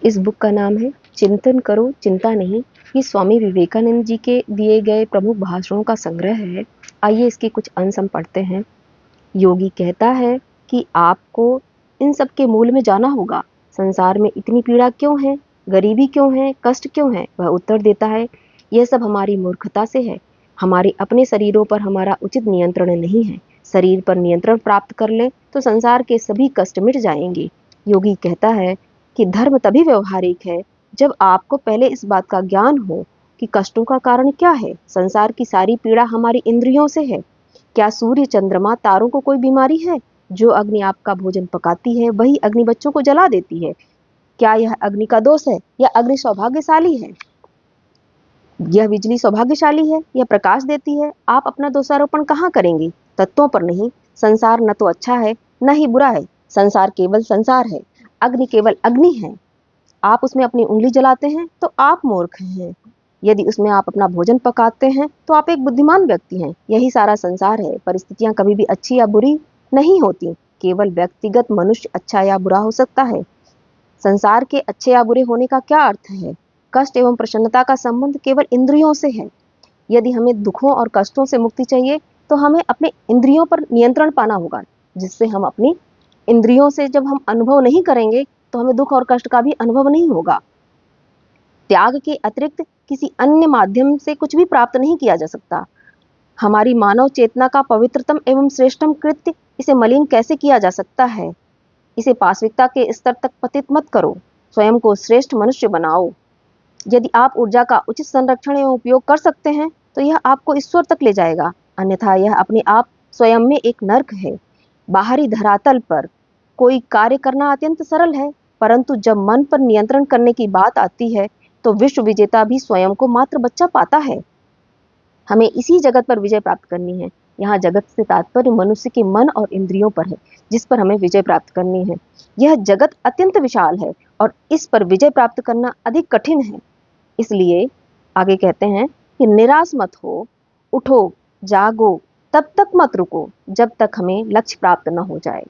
इस बुक का नाम है चिंतन करो चिंता नहीं। ये स्वामी विवेकानंद जी के दिए गए प्रमुख भाषणों का संग्रह है। आइए इसके कुछ अंश हम पढ़ते हैं। योगी कहता है कि आपको इन सब के मूल में जाना होगा। संसार में इतनी पीड़ा क्यों है, गरीबी क्यों है, कष्ट क्यों है? वह उत्तर देता है, यह सब हमारी मूर्खता से है। हमारे अपने शरीरों पर हमारा उचित नियंत्रण नहीं है। शरीर पर नियंत्रण प्राप्त कर ले तो संसार के सभी कष्ट मिट जाएंगे। योगी कहता है कि धर्म तभी व्यवहारिक है जब आपको पहले इस बात का ज्ञान हो कि कष्टों का कारण क्या है। संसार की सारी पीड़ा हमारी इंद्रियों से है। क्या सूर्य, चंद्रमा, तारों को कोई बीमारी है? जो अग्नि आपका भोजन पकाती है वही अग्नि बच्चों को जला देती है। क्या यह अग्नि का दोष है या अग्नि सौभाग्यशाली है? यह बिजली सौभाग्यशाली है, यह प्रकाश देती है। आप अपना दोषारोपण कहाँ करेंगे? तत्वों पर नहीं। संसार न तो अच्छा है न ही बुरा है। संसार केवल संसार है। अग्नि केवल अग्नि है। आप उसमें अपनी उंगली जलाते हैं तो आप मूर्ख हैं। यदि उसमें आप अपना भोजन पकाते हैं तो आप एक बुद्धिमान व्यक्ति हैं। यही सारा संसार है। परिस्थितियां कभी भी अच्छी या बुरी नहीं होती। केवल व्यक्तिगत मनुष्य अच्छा या बुरा हो सकता है। संसार के अच्छे या बुरे होने का क्या अर्थ है? कष्ट एवं प्रसन्नता का संबंध केवल इंद्रियों से है। यदि हमें दुखों और कष्टों से मुक्ति चाहिए तो हमें अपने इंद्रियों पर नियंत्रण पाना होगा, जिससे हम अपनी इंद्रियों से जब हम अनुभव नहीं करेंगे तो हमें दुख और कष्ट का भी अनुभव नहीं होगा। त्याग के अतिरिक्त किसी अन्य माध्यम से कुछ भी प्राप्त नहीं किया जा सकता। हमारी मानव चेतना का पवित्रतम एवं श्रेष्ठतम कृत्य, इसे मलिन कैसे किया जा सकता है? इसे पाशविकता के स्तर तक पतित मत करो। स्वयं को श्रेष्ठ मनुष्य बनाओ। यदि आप ऊर्जा का उचित संरक्षण एवं उपयोग कर सकते हैं तो यह आपको ईश्वर तक ले जाएगा, अन्यथा यह अपने आप स्वयं में एक नर्क है। बाहरी धरातल पर कोई कार्य करना अत्यंत सरल है, परंतु जब मन पर नियंत्रण करने की बात आती है तो विश्व विजेता भी स्वयं को मात्र बच्चा पाता है। हमें इसी जगत पर विजय प्राप्त करनी है। यहाँ जगत से तात्पर्य मनुष्य के मन और इंद्रियों पर है, जिस पर हमें विजय प्राप्त करनी है। यह जगत अत्यंत विशाल है और इस पर विजय प्राप्त करना अधिक कठिन है। इसलिए आगे कहते हैं कि निराश मत हो, उठो, जागो, तब तक मत रुको जब तक हमें लक्ष्य प्राप्त न हो जाए।